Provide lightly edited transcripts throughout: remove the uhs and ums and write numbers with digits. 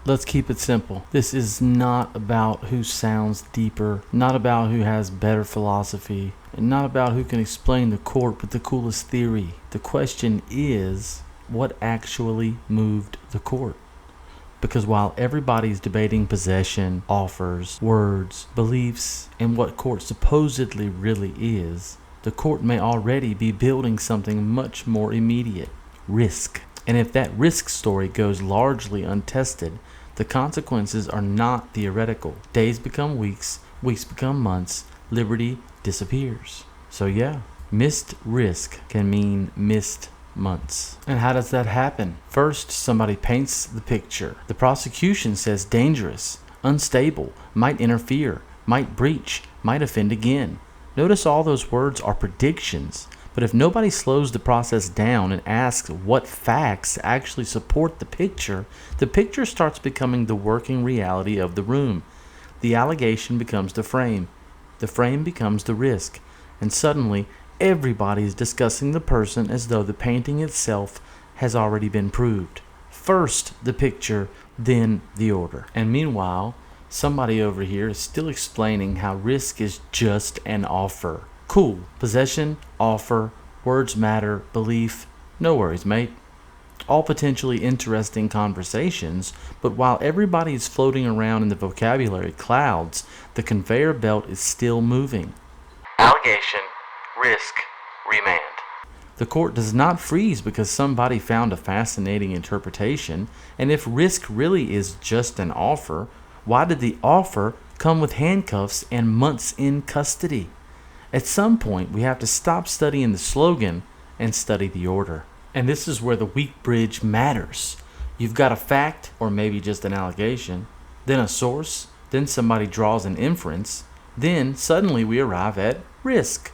Let's keep it simple. This is not about who sounds deeper, not about who has better philosophy, and not about who can explain the court with the coolest theory. The question is, what actually moved the court? Because while everybody's debating possession, offers, words, beliefs, and what court supposedly really is, the court may already be building something much more immediate: risk. And if that risk story goes largely untested, the consequences are not theoretical. Days become weeks, weeks become months, liberty disappears. So yeah, missed risk can mean missed months. And how does that happen? First, somebody paints the picture. The prosecution says dangerous, unstable, might interfere, might breach, might offend again. Notice all those words are predictions. But if nobody slows the process down and asks what facts actually support the picture starts becoming the working reality of the room. The allegation becomes the frame becomes the risk, and suddenly everybody is discussing the person as though the painting itself has already been proved. First the picture, then the order. And meanwhile, somebody over here is still explaining how risk is just an offer. Cool. Possession, offer, words matter, belief. No worries, mate. All potentially interesting conversations, but while everybody is floating around in the vocabulary clouds, the conveyor belt is still moving. Allegation, risk, remand. The court does not freeze because somebody found a fascinating interpretation, and if risk really is just an offer, why did the offer come with handcuffs and months in custody? At some point, we have to stop studying the slogan and study the order. And this is where the weak bridge matters. You've got a fact, or maybe just an allegation, then a source, then somebody draws an inference, then suddenly we arrive at risk.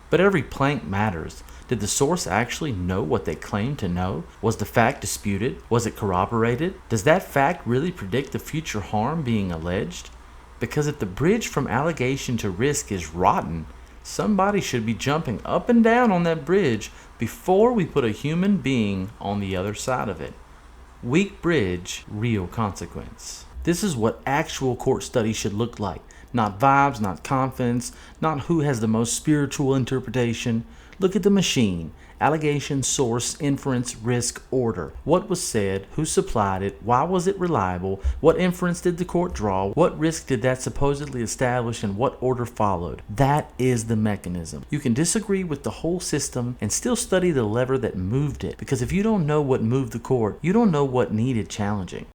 But every plank matters. Did the source actually know what they claimed to know? Was the fact disputed? Was it corroborated? Does that fact really predict the future harm being alleged? Because if the bridge from allegation to risk is rotten, somebody should be jumping up and down on that bridge before we put a human being on the other side of it. Weak bridge, real consequence. This is what actual court study should look like. Not vibes, not confidence, not who has the most spiritual interpretation. Look at the machine. Allegation, source, inference, risk, order. What was said? Who supplied it? Why was it reliable? What inference did the court draw? What risk did that supposedly establish, and what order followed? That is the mechanism. You can disagree with the whole system and still study the lever that moved it, because if you don't know what moved the court, you don't know what needed challenging.